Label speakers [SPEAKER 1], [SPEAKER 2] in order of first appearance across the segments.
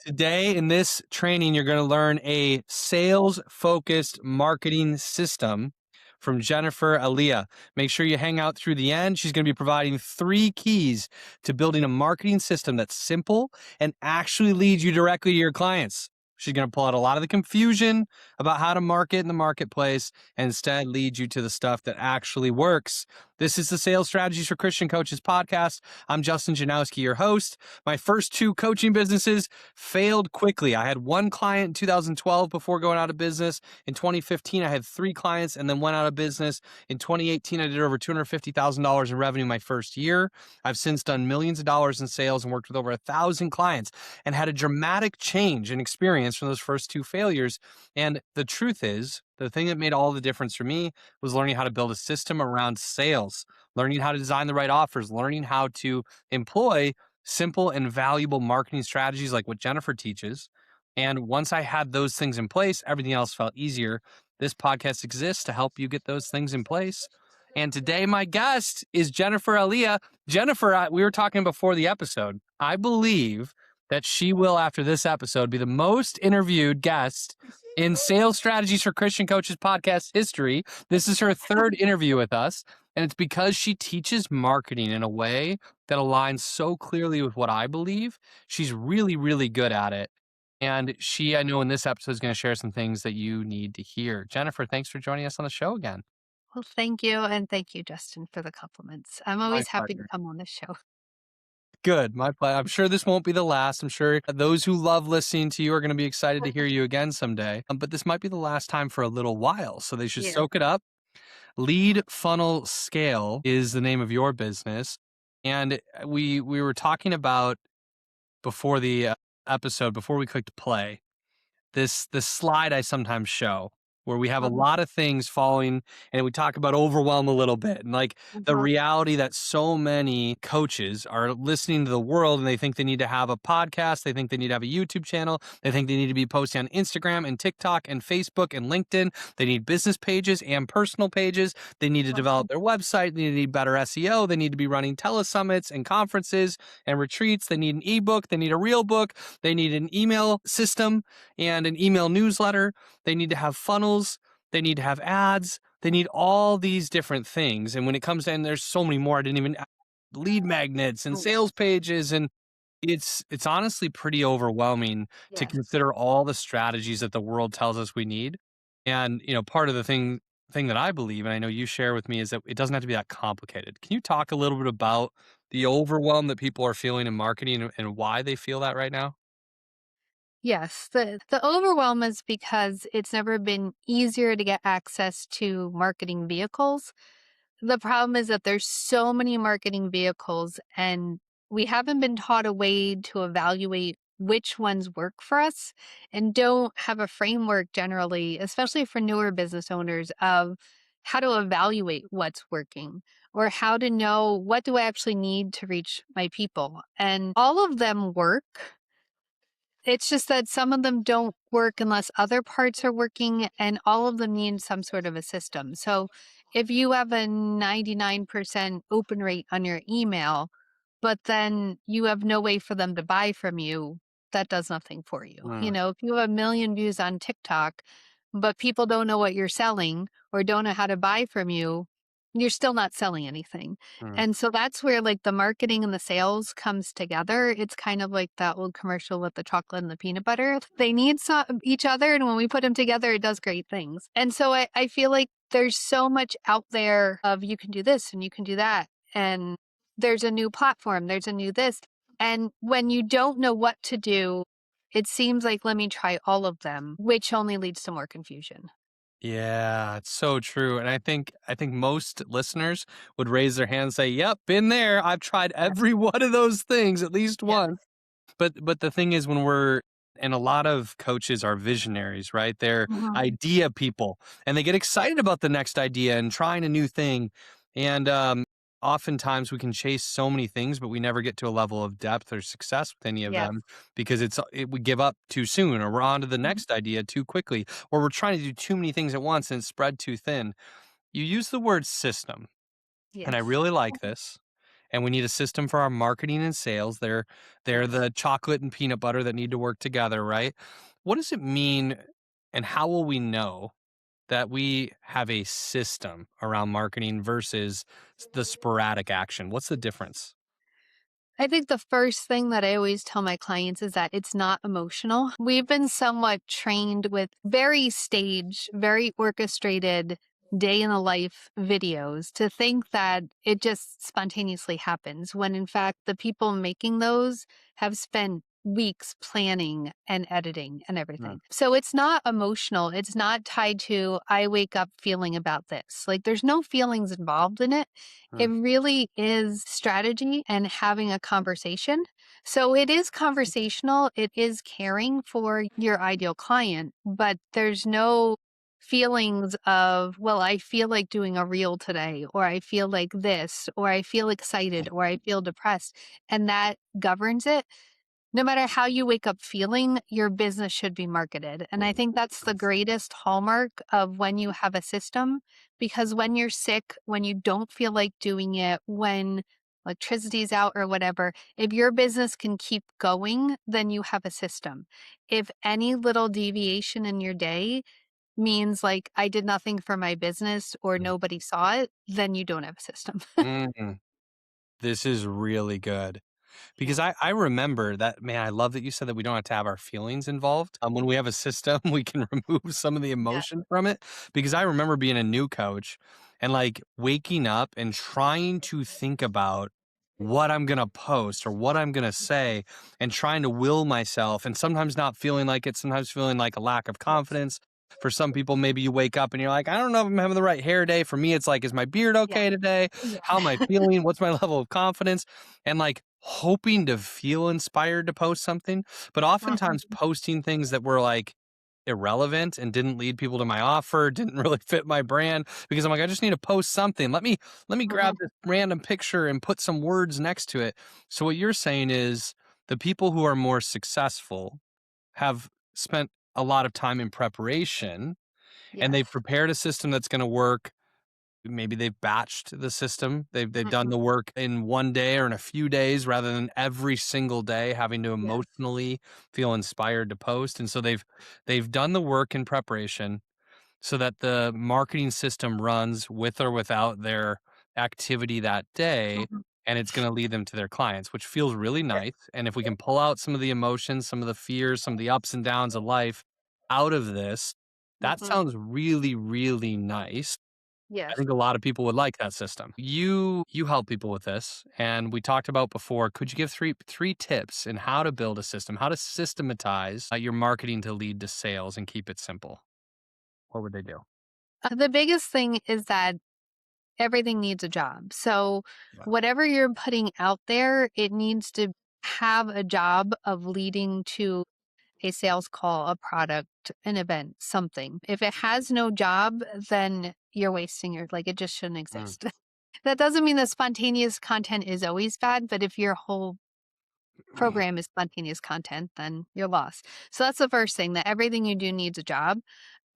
[SPEAKER 1] Today in this training, you're going to learn a sales-focused marketing system from Jennifer Elia. Make sure you hang out through the end. She's going to be providing 3 keys to building a marketing system that's simple and actually leads you directly to your clients. She's going to pull out a lot of the confusion about how to market in the marketplace and instead lead you to the stuff that actually works. This is the Sales Strategies for Christian Coaches podcast. I'm Justin Janowski, your host. My first 2 coaching businesses failed quickly. I had 1 client in 2012 before going out of business. In 2015, I had 3 clients and then went out of business. In 2018, I did over $250,000 in revenue my first year. I've since done millions of dollars in sales and worked with over 1,000 clients and had a dramatic change in experience from those first 2 failures. And the truth is, the thing that made all the difference for me was learning how to build a system around sales, learning how to design the right offers, learning how to employ simple and valuable marketing strategies like what Jennifer teaches. And once I had those things in place, everything else felt easier. This podcast exists to help you get those things in place. And today, my guest is Jennifer Elia. Jennifer, we were talking before the episode. I believe that she will, after this episode, be the most interviewed guest in Sales Strategies for Christian Coaches podcast history. This is her 3rd interview with us, and it's because she teaches marketing in a way that aligns so clearly with what I believe. She's really, really good at it. And she, I know in this episode, is going to share some things that you need to hear. Jennifer, thanks for joining us on the show again.
[SPEAKER 2] Well, thank you. And thank you, Justin, for the compliments. I'm
[SPEAKER 1] My
[SPEAKER 2] always happy to
[SPEAKER 1] pleasure.
[SPEAKER 2] come on the show.
[SPEAKER 1] Good. My pleasure. I'm sure this won't be the last. I'm sure those who love listening to you are going to be excited to hear you again someday. But this might be the last time for a little while. So they should
[SPEAKER 2] Yeah.
[SPEAKER 1] soak it up. Lead Funnel Scale is the name of your business. And we were talking about before the episode, before we clicked play, this slide I sometimes show where we have a
[SPEAKER 2] Mhm.
[SPEAKER 1] lot of things falling and we talk about overwhelm a little bit and like the
[SPEAKER 2] Mhm.
[SPEAKER 1] reality that so many coaches are listening to the world and they think they need to have a podcast, they think they need to have a YouTube channel, they think they need to be posting on Instagram and TikTok and Facebook and LinkedIn, they need business pages and personal pages, they need to develop their website, they need better SEO, they need to be running telesummits and conferences and retreats, they need an ebook, they need a real book, they need an email system and an email newsletter. They need to have funnels. They need to have ads. They need all these different things. And when it comes in, there's so many more. I didn't even lead magnets and
[SPEAKER 2] Oh,
[SPEAKER 1] sales pages. And it's honestly pretty overwhelming to
[SPEAKER 2] yes.
[SPEAKER 1] consider all the strategies that the world tells us we need. And, part of the thing that I believe, and I know you share with me, is that it doesn't have to be that complicated. Can you talk a little bit about the overwhelm that people are feeling in marketing and why they feel that right now?
[SPEAKER 2] Yes. The overwhelm is because it's never been easier to get access to marketing vehicles. The problem is that there's so many marketing vehicles and we haven't been taught a way to evaluate which ones work for us and don't have a framework generally, especially for newer business owners, of how to evaluate what's working or how to know what do I actually need to reach my people. And all of them work. It's just that some of them don't work unless other parts are working, and all of them need some sort of a system. So if you have a 99% open rate on your email, but then you have no way for them to buy from you, that does nothing for you.
[SPEAKER 1] Mm,
[SPEAKER 2] If you have a million views on TikTok, but people don't know what you're selling or don't know how to buy from you, you're still not selling anything.
[SPEAKER 1] mm.
[SPEAKER 2] And so that's where like the marketing and the sales comes together. It's kind of like that old commercial with the chocolate and the peanut butter. They need each other. And when we put them together, it does great things. And so I feel like there's so much out there of you can do this and you can do that. And there's a new platform, there's a new this. And when you don't know what to do, it seems like let me try all of them, which only leads to more confusion.
[SPEAKER 1] Yeah, it's so true. And I think most listeners would raise their hand and say, "Yep, been there. I've tried
[SPEAKER 2] Yeah.
[SPEAKER 1] every one of those things at least
[SPEAKER 2] Yeah.
[SPEAKER 1] once." But the thing is when we're and a lot of coaches are visionaries, right? They're
[SPEAKER 2] Mhm.
[SPEAKER 1] idea people and they get excited about the next idea and trying a new thing. And oftentimes we can chase so many things, but we never get to a level of depth or success with any of
[SPEAKER 2] Yes.
[SPEAKER 1] them because we give up too soon or we're on to the
[SPEAKER 2] Mhm.
[SPEAKER 1] next idea too quickly or we're trying to do too many things at once and it's spread too thin. You use the word system, and I
[SPEAKER 2] Yes.
[SPEAKER 1] really like this. and we need a system for our marketing and sales. They're
[SPEAKER 2] Yes.
[SPEAKER 1] the chocolate and peanut butter that need to work together, right? What does it mean, and how will we know that we have a system around marketing versus the sporadic action? What's the difference?
[SPEAKER 2] I think the first thing that I always tell my clients is that it's not emotional. We've been somewhat trained with very staged, very orchestrated day in the life videos to think that it just spontaneously happens when in fact the people making those have spent weeks planning and editing and
[SPEAKER 1] Mm,
[SPEAKER 2] everything. So it's not emotional. It's not tied to I wake up feeling about this. Like there's no feelings involved in it. It
[SPEAKER 1] mm,
[SPEAKER 2] really is strategy and having a conversation. So it is conversational, it is caring for your ideal client, but there's no feelings of, well, I feel like doing a reel today, or I feel like this, or I feel excited, or I feel depressed. And that governs it. No matter how you wake up feeling, your business should be marketed. And I think that's the greatest hallmark of when you have a system, because when you're sick, when you don't feel like doing it, when electricity's out or whatever, if your business can keep going, then you have a system. If any little deviation in your day means like I did nothing for my business or
[SPEAKER 1] mm,
[SPEAKER 2] nobody saw it, then you don't have a system.
[SPEAKER 1] mm. This is really good.
[SPEAKER 2] Yeah.
[SPEAKER 1] Because I remember that, man, I love that you said that we don't have to have our feelings involved. When we have a system, we can remove some of the
[SPEAKER 2] Yeah.
[SPEAKER 1] emotion from it. Because I remember being a new coach and like waking up and trying to think about what I'm gonna post or what I'm gonna say and trying to will myself and sometimes not feeling like it, sometimes feeling like a lack of
[SPEAKER 2] Yes.
[SPEAKER 1] confidence. For some people, maybe you wake up and you're like, I don't know if I'm having the right hair day. For me, it's like, is my beard
[SPEAKER 2] Yeah.
[SPEAKER 1] okay today? How am I
[SPEAKER 2] Yeah.
[SPEAKER 1] feeling? What's my level of confidence? And like hoping to feel inspired to post something, but oftentimes
[SPEAKER 2] Mhm.
[SPEAKER 1] posting things that were like irrelevant and didn't lead people to my offer, didn't really fit my brand because I'm like, I just need to post something. Let me grab
[SPEAKER 2] Mhm.
[SPEAKER 1] this random picture and put some words next to it. So what you're saying is the people who are more successful have spent a lot of time in preparation and they've
[SPEAKER 2] Yes.
[SPEAKER 1] prepared a system that's going to work. Maybe they've batched the system. They've done
[SPEAKER 2] Mhm.
[SPEAKER 1] the work in one day or in a few days rather than every single day having to
[SPEAKER 2] Yes.
[SPEAKER 1] emotionally feel inspired to post. And so they've done the work in preparation so that the marketing system runs with or without their activity that day,
[SPEAKER 2] Mhm.
[SPEAKER 1] and it's going to lead them to their clients, which feels really
[SPEAKER 2] Yeah.
[SPEAKER 1] nice. And if we can pull out some of the emotions, some of the fears, some of the ups and downs of life out of this, that
[SPEAKER 2] Mhm.
[SPEAKER 1] sounds really, really nice. I
[SPEAKER 2] Yes.
[SPEAKER 1] think a lot of people would like that system. You help people with this, and we talked about before. Could you give three tips in how to build a system, how to systematize your marketing to lead to sales and keep it simple? What would they do?
[SPEAKER 2] The biggest thing is that everything needs a job. So,
[SPEAKER 1] Yeah.
[SPEAKER 2] whatever you're putting out there, it needs to have a job of leading to a sales call, a product, an event, something. If it has no job, then you're wasting your, like, it just shouldn't
[SPEAKER 1] Mm,
[SPEAKER 2] exist. That doesn't mean that spontaneous content is always bad, but if your whole program is spontaneous content, then you're lost. So that's the first thing, that everything you do needs a job.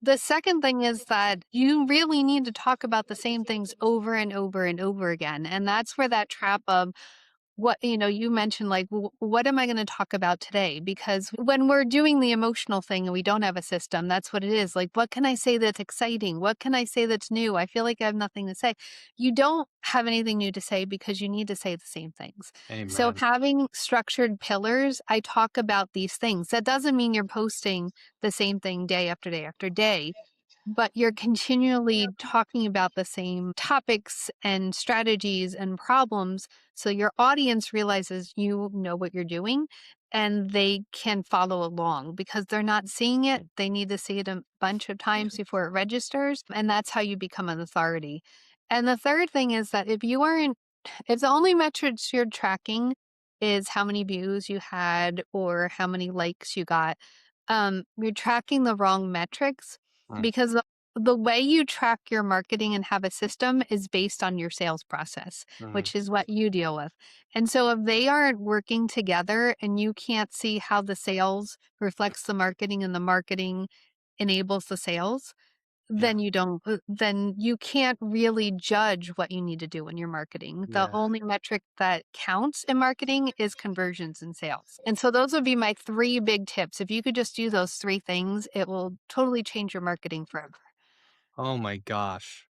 [SPEAKER 2] The second thing is that you really need to talk about the same things over and over and over again. And that's where that trap of what, you mentioned, like, what am I going to talk about today? Because when we're doing the emotional thing and we don't have a system, that's what it is. Like, what can I say that's exciting? What can I say that's new? I feel like I have nothing to say. You don't have anything new to say because you need to say the same things. So,
[SPEAKER 1] amen.
[SPEAKER 2] having structured pillars, I talk about these things. That doesn't mean you're posting the same thing day after day after day, but you're continually talking about the same topics and strategies and problems. So your audience realizes you know what you're doing and they can follow along because they're not seeing it. They need to see it a bunch of times before it registers. And that's how you become an authority. And the third thing is that if the only metrics you're tracking is how many views you had or how many likes you got, you're tracking the wrong metrics
[SPEAKER 1] Mm,
[SPEAKER 2] because the way you track your marketing and have a system is based on your sales process,
[SPEAKER 1] mm,
[SPEAKER 2] which is what you deal with. And so if they aren't working together and you can't see how the sales reflects the marketing and the marketing enables the sales,
[SPEAKER 1] Yeah.
[SPEAKER 2] then you can't really judge what you need to do when you're marketing. The
[SPEAKER 1] Yeah.
[SPEAKER 2] only metric that counts in marketing is conversions and sales. And so those would be my 3 big tips. If you could just do those 3 things, it will totally change your marketing forever.
[SPEAKER 1] Oh my gosh.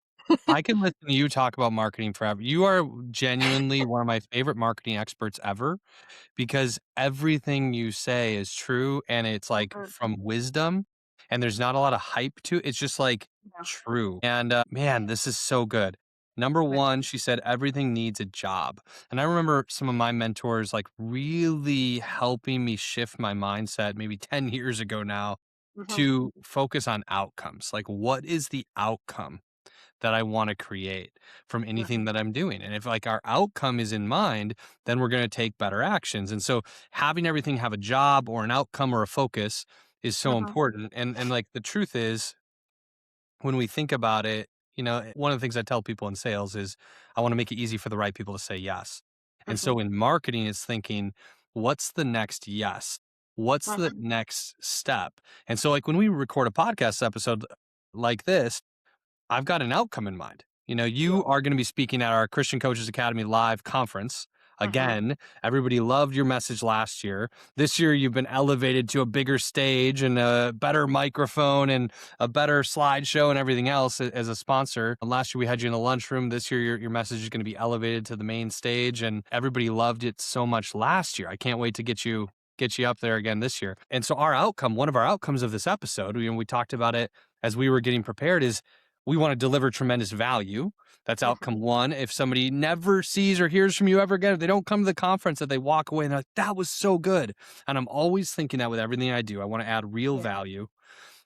[SPEAKER 1] I can listen to you talk about marketing forever. You are genuinely one of my favorite marketing experts ever because everything you say is true and it's like
[SPEAKER 2] Mhm.
[SPEAKER 1] from wisdom and there's not a lot of hype to it. It's just like
[SPEAKER 2] Yeah.
[SPEAKER 1] true. And man, this is so good. Number
[SPEAKER 2] Right.
[SPEAKER 1] one, she said everything needs a job. And I remember some of my mentors like really helping me shift my mindset maybe 10 years ago now
[SPEAKER 2] Mhm.
[SPEAKER 1] to focus on outcomes. Like, what is the outcome that I want to create from anything
[SPEAKER 2] Mhm.
[SPEAKER 1] that I'm doing? And if like our outcome is in mind, then we're going to take better actions. And so having everything have a job or an outcome or a focus is so
[SPEAKER 2] Mhm.
[SPEAKER 1] important. And like the truth is, when we think about it, one of the things I tell people in sales is I want to make it easy for the right people to say yes. And
[SPEAKER 2] Mhm.
[SPEAKER 1] so in marketing, it's thinking, what's the next yes? What's the
[SPEAKER 2] Mhm.
[SPEAKER 1] next step? And so, like, when we record a podcast episode like this, I've got an outcome in mind.
[SPEAKER 2] Yeah.
[SPEAKER 1] You are going to be speaking at our Christian Coaches Academy live conference.
[SPEAKER 2] Mhm.
[SPEAKER 1] Again, everybody loved your message last year. This year, you've been elevated to a bigger stage and a better microphone and a better slideshow and everything else as a sponsor. And last year, we had you in the lunchroom. This year, your message is going to be elevated to the main stage, and everybody loved it so much last year. I can't wait to get you up there again this year. And so, one of our outcomes of this episode, we talked about it as we were getting prepared, is we want to deliver tremendous value. That's
[SPEAKER 2] Mhm.
[SPEAKER 1] outcome one. If somebody never sees or hears from you ever again, if they don't come to the conference, that they walk away and they're like, that was so good. And I'm always thinking that with everything I do. I want to add real
[SPEAKER 2] Yeah.
[SPEAKER 1] value.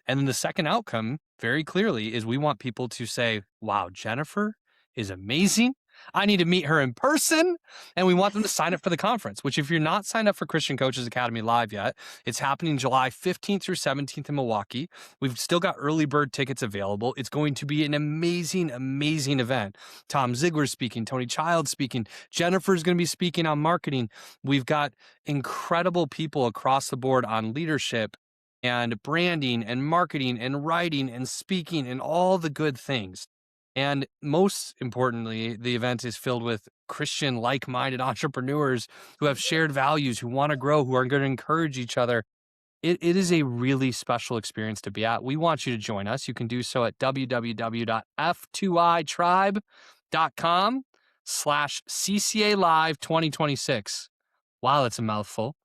[SPEAKER 1] And then the second outcome, very clearly, is we want people to say, wow, Jennifer is amazing. I need to meet her in person. And we want them to
[SPEAKER 2] Yes.
[SPEAKER 1] sign up for the conference, which, if you're not signed up for Christian Coaches Academy Live yet, it's happening July 15th through 17th in Milwaukee. We've still got early bird tickets available. It's going to be an amazing, amazing event. Tom Ziegler's speaking, Tony Childs speaking, Jennifer's going to be speaking on marketing. We've got incredible people across the board on leadership and branding and marketing and writing and speaking and all the good things. And most importantly, the event is filled with Christian, like minded entrepreneurs who have shared values, who want to grow, who are going to encourage each other. It is a really special experience to be at. We want you to join us. You can do so at www.f2itribe.com/CCA Live 2026. Wow, that's a mouthful.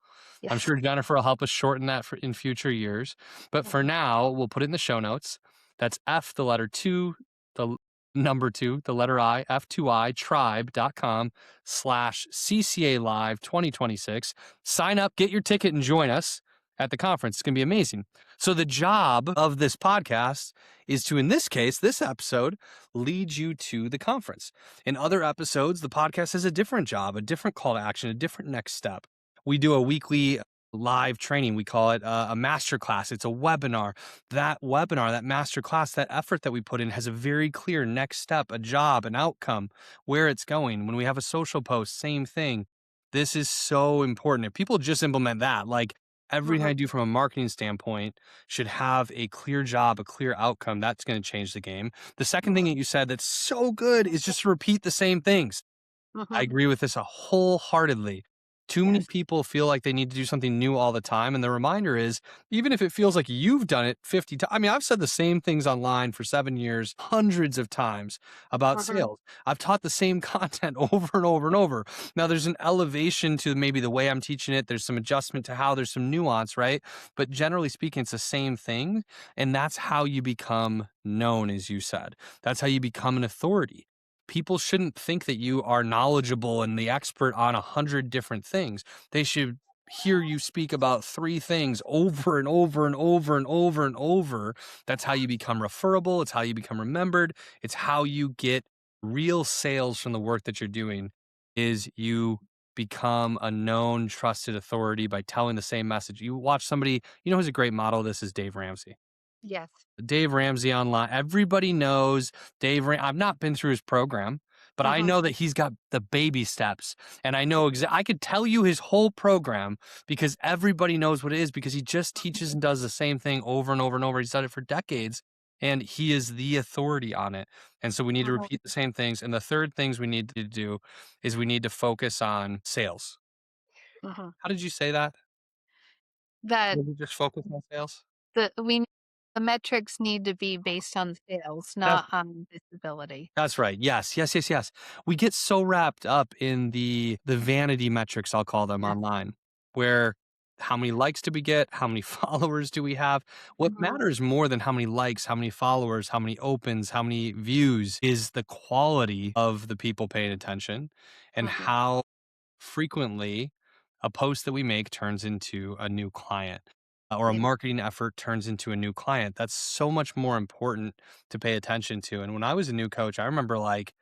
[SPEAKER 1] I'm
[SPEAKER 2] Yes.
[SPEAKER 1] sure Jennifer will help us shorten that in future years. But for
[SPEAKER 2] Mhm.
[SPEAKER 1] now, we'll put it in the show notes. That's F, the letter two, the number two, the letter I, F2I, tribe.com/CCA Live 2026. Sign up, get your ticket, and join us at the conference. It's going to be amazing. So, the job of this podcast is to, in this case, this episode, lead you to the conference. In other episodes, the podcast has a different job, a different call to action, a different next step. We do a weekly live training. We call it a master class. It's a webinar. That webinar, that master class, that effort that we put in has a very clear next step, a job, an outcome, where it's going. When we have a social post, same thing. This is so important. If people just implement that, like everything I
[SPEAKER 2] Mhm.
[SPEAKER 1] do from a marketing standpoint should have a clear job, a clear outcome, that's going to change the game. The second thing
[SPEAKER 2] Mhm.
[SPEAKER 1] that you said that's so good is just to repeat the same things. I
[SPEAKER 2] Mhm.
[SPEAKER 1] agree with this wholeheartedly. Too many
[SPEAKER 2] Yes.
[SPEAKER 1] people feel like they need to do something new all the time. And the reminder is, even if it feels like you've done it 50 times, I mean, I've said the same things online for 7 years, hundreds of times about
[SPEAKER 2] Mhm.
[SPEAKER 1] sales. I've taught the same content over and over and over. Now, there's an elevation to maybe the way I'm teaching it. There's some adjustment to how there's some nuance, right? But generally speaking, it's the same thing. And that's how you become known, as you said. That's how you become an authority. People shouldn't think that you are knowledgeable and the expert on 100 different things. They should hear you speak about 3 things over and over and over and over and over. That's how you become referable. It's how you become remembered. It's how you get real sales from the work that you're doing is you become a known, trusted authority by telling the same message. You watch somebody, who's a great model of this is Dave Ramsey.
[SPEAKER 2] Yes.
[SPEAKER 1] Dave Ramsey online. Everybody knows I've not been through his program, but I
[SPEAKER 2] Mhm.
[SPEAKER 1] know that he's got the baby steps. And I know I could tell you his whole program because everybody knows what it is because he just teaches and does the same thing over and over and over. He's done it for decades. and he is the authority on it. And so we need to
[SPEAKER 2] Mhm,
[SPEAKER 1] repeat the same things. And the third things we need to do is we need to focus on sales.
[SPEAKER 2] mhm.
[SPEAKER 1] How did you say that?
[SPEAKER 2] That
[SPEAKER 1] Did we just focus on sales?
[SPEAKER 2] we the metrics need to be based on sales,
[SPEAKER 1] That's
[SPEAKER 2] not on visibility.
[SPEAKER 1] that's right. Yes, yes, yes, yes. We get so wrapped up in the vanity metrics, I'll call them
[SPEAKER 2] Yeah.
[SPEAKER 1] online, where how many likes do we get? How many followers do we have? What
[SPEAKER 2] Mhm,
[SPEAKER 1] matters more than how many likes, how many followers, how many opens, how many views is the quality of the people paying attention and
[SPEAKER 2] mhm.
[SPEAKER 1] how frequently a post that we make turns into a new client or a
[SPEAKER 2] Yeah.
[SPEAKER 1] marketing effort turns into a new client. That's so much more important to pay attention to. And when I was a new coach, I remember like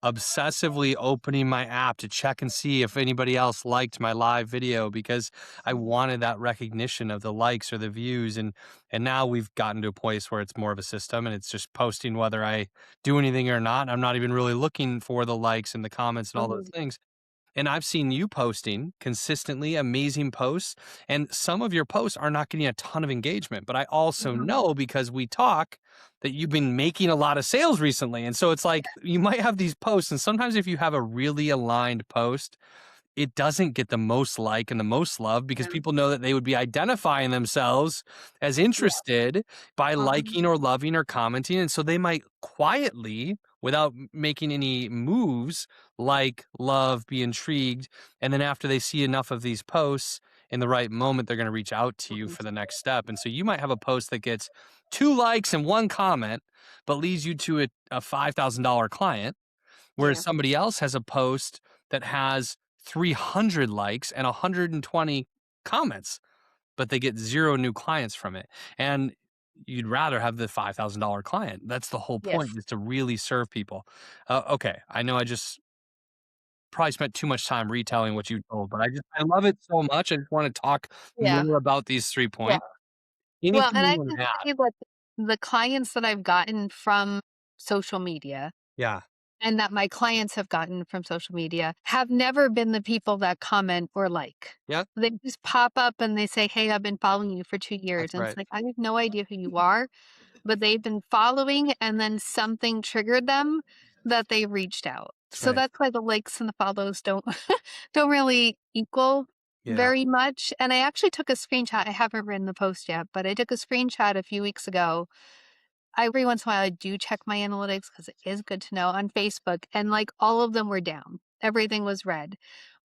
[SPEAKER 1] obsessively opening my app to check and see if anybody else liked my live video because I
[SPEAKER 2] Mhm.
[SPEAKER 1] wanted that recognition of the likes or the views. And now we've gotten to a place where it's more of a system and it's just posting whether I do anything or not. I'm not even really looking for the likes and the comments and all those
[SPEAKER 2] Mhm.
[SPEAKER 1] things. And I've seen you posting consistently amazing posts, and some of your posts are not getting a ton of engagement. But I also
[SPEAKER 2] Mhm.
[SPEAKER 1] know because we talk that you've been making a lot of sales recently. And so it's like you might have these posts, and sometimes if you have a really aligned post, it doesn't get the most like and the most love because
[SPEAKER 2] Yeah.
[SPEAKER 1] people know that they would be identifying themselves as
[SPEAKER 2] Yeah.
[SPEAKER 1] interested by
[SPEAKER 2] Mhm.
[SPEAKER 1] liking or loving or commenting. And so they might quietly, without making any moves, like, love, be intrigued. And then after they see enough of these posts in the right moment, they're going to reach out to you
[SPEAKER 2] Mhm.
[SPEAKER 1] for the next step. And so you might have a post that gets 2 likes and 1 comment, but leads you to a $5,000 client. Whereas
[SPEAKER 2] Yeah.
[SPEAKER 1] somebody else has a post that has 300 likes and 120 comments, but they get 0 new clients from it. And you'd rather have the $5,000 client. That's the whole point,
[SPEAKER 2] Yes.
[SPEAKER 1] is to really serve people. Okay, I know I just probably spent too much time retelling what you told, but I love it so much. I just want to talk
[SPEAKER 2] Yeah.
[SPEAKER 1] more about these 3
[SPEAKER 2] Yeah.
[SPEAKER 1] points.
[SPEAKER 2] Well,
[SPEAKER 1] Anything
[SPEAKER 2] and
[SPEAKER 1] you
[SPEAKER 2] I
[SPEAKER 1] want
[SPEAKER 2] can
[SPEAKER 1] to add?
[SPEAKER 2] say that the clients that I've gotten from social media
[SPEAKER 1] Yeah.
[SPEAKER 2] and that my clients have gotten from social media have never been the people that comment or like.
[SPEAKER 1] Yeah,
[SPEAKER 2] They just pop up and they say, "Hey, I've been following you for 2 years."
[SPEAKER 1] that's
[SPEAKER 2] And it's
[SPEAKER 1] right.
[SPEAKER 2] like, I have no idea who you are, but they've been following and then something triggered them that they reached out.
[SPEAKER 1] That's
[SPEAKER 2] So
[SPEAKER 1] right.
[SPEAKER 2] that's why the likes and the follows don't don't really equal
[SPEAKER 1] Yeah.
[SPEAKER 2] very much. And I actually took a screenshot. I haven't written the post yet, but I took a screenshot a few weeks ago. Every once in a while I do check my analytics because it is good to know on Facebook, and like all of them were down. Everything was red.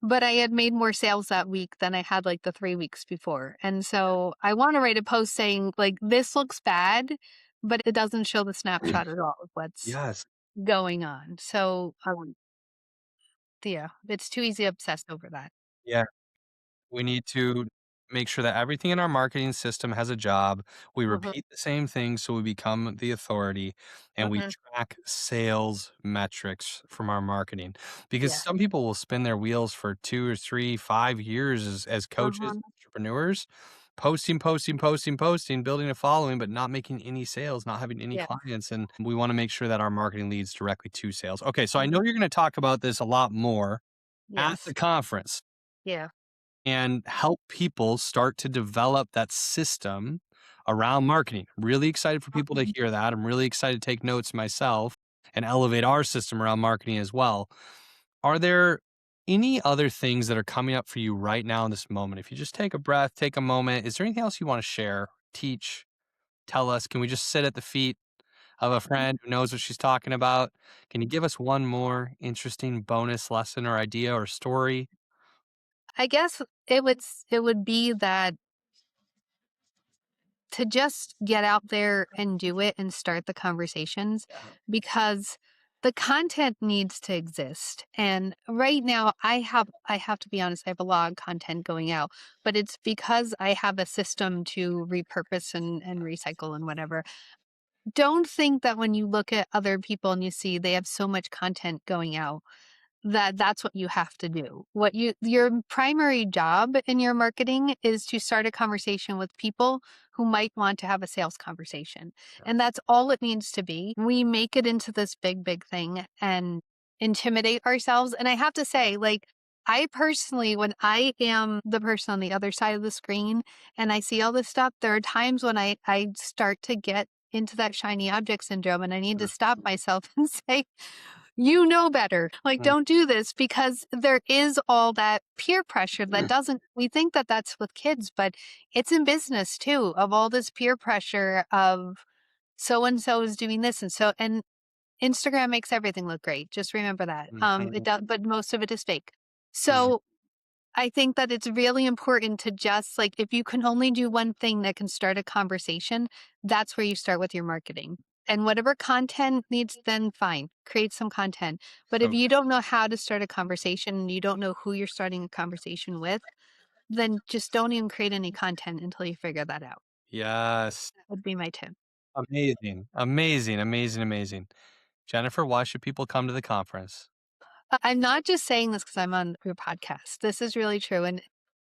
[SPEAKER 2] But I had made more sales that week than I had like the 3 weeks before. And so I want to write a post saying like this looks bad, but it doesn't show the snapshot at all of what's
[SPEAKER 1] Yes.
[SPEAKER 2] going on. So yeah, it's too easy to obsess over that.
[SPEAKER 1] Yeah. We need to make sure that everything in our marketing system has a job. We
[SPEAKER 2] Mhm.
[SPEAKER 1] repeat the same things so we become the authority, and we
[SPEAKER 2] Mhm.
[SPEAKER 1] track sales metrics from our marketing. Because
[SPEAKER 2] Yeah.
[SPEAKER 1] some people will spin their wheels for 2 or 3, 5 years as coaches,
[SPEAKER 2] Mhm.
[SPEAKER 1] entrepreneurs, posting, posting, posting, posting, building a following, but not making any sales, not having any
[SPEAKER 2] Yeah.
[SPEAKER 1] clients. And we want to make sure that our marketing leads directly to sales. Okay, so I know
[SPEAKER 2] Mhm.
[SPEAKER 1] you're going to talk about this a lot more at the
[SPEAKER 2] Yes.
[SPEAKER 1] conference
[SPEAKER 2] Yeah.
[SPEAKER 1] and help people start to develop that system around marketing. Really excited for people to
[SPEAKER 2] Mhm.
[SPEAKER 1] hear that. I'm really excited to take notes myself and elevate our system around marketing as well. Are there any other things that are coming up for you right now in this moment? If you just take a breath, take a moment, is there anything else you want to share, teach, tell us? Can we just sit at the feet of a friend who knows what she's talking about? Can you give us one more interesting bonus lesson or idea or story?
[SPEAKER 2] I guess it would be that to just get out there and do it and start the conversations, because the content needs to exist. And right now I have to be honest, I have a lot of content going out, but it's because I have a system to repurpose and recycle and whatever. Don't think that when you look at other people and you see they have so much content going out that that's what you have to do. What your primary job in your marketing is to start a conversation with people who might want to have a sales conversation. And that's all it needs to be. We make it into this big thing and intimidate ourselves. And I have to say, like, I personally, when I am the person on the other side of the screen and I see all this stuff, there are times when I start to get into that shiny object syndrome, and I need to stop myself and say, you know better. Like,
[SPEAKER 1] Mm.
[SPEAKER 2] don't do this, because there is all that peer pressure that doesn't, we think that that's with kids, but it's in business too, of all this peer pressure of so and so is doing this. And Instagram makes everything look great. Just remember that. It
[SPEAKER 1] Mhm.
[SPEAKER 2] does, but most of it is fake.
[SPEAKER 1] Mhm.
[SPEAKER 2] So I think that it's really important to just like, if you can only do one thing that can start a conversation, that's where you start with your marketing. And whatever content needs, then fine, create some content. But if
[SPEAKER 1] So
[SPEAKER 2] you don't know how to start a conversation and you don't know who you're starting a conversation with, then just don't even create any content until you figure that out.
[SPEAKER 1] yes.
[SPEAKER 2] That would be my tip.
[SPEAKER 1] Amazing. Amazing, amazing, amazing. Jennifer, why should people come to the conference?
[SPEAKER 2] I'm not just saying this because I'm on your podcast. This is really true. And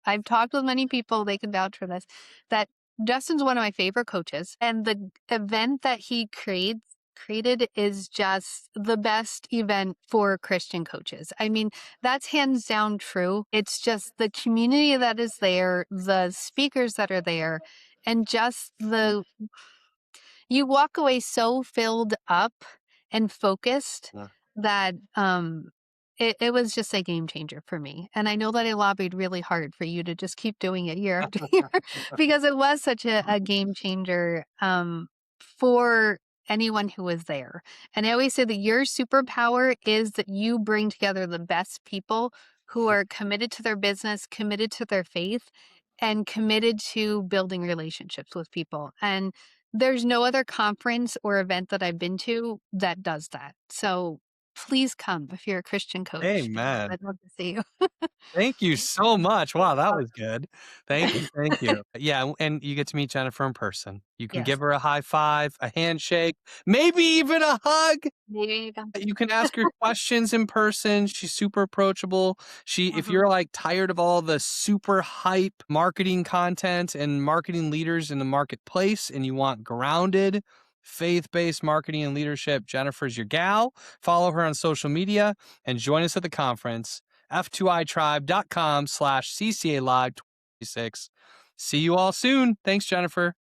[SPEAKER 2] I've talked with many people, they can vouch for this, that Justin's one of my favorite coaches. And the event that he created is just the best event for Christian coaches. I mean, that's hands down true. It's just the community that is there, the speakers that are there, and just you walk away so filled up and focused
[SPEAKER 1] Yeah.
[SPEAKER 2] that it was just a game changer for me. And I know that I lobbied really hard for you to just keep doing it year after year, because it was such a game changer for anyone who was there. And I always say that your superpower is that you bring together the best people who are committed to their business, committed to their faith, and committed to building relationships with people. And there's no other conference or event that I've been to that does that. So please come if you're a Christian coach.
[SPEAKER 1] Amen.
[SPEAKER 2] I'd love to see you.
[SPEAKER 1] Thank you so much. Wow, that
[SPEAKER 2] Uh,
[SPEAKER 1] was good. Thank you, thank you. Yeah, and you get to meet Jennifer in person. You can
[SPEAKER 2] Yes.
[SPEAKER 1] give her a high five, a handshake, maybe even a hug.
[SPEAKER 2] Maybe you can.
[SPEAKER 1] You can ask her questions in person. She's super approachable. If
[SPEAKER 2] Mhm.
[SPEAKER 1] you're like tired of all the super hype marketing content and marketing leaders in the marketplace and you want grounded, faith-based marketing and leadership, Jennifer's your gal. Follow her on social media and join us at the conference, f2itribe.com/CCA Live 26. See you all soon. Thanks, Jennifer.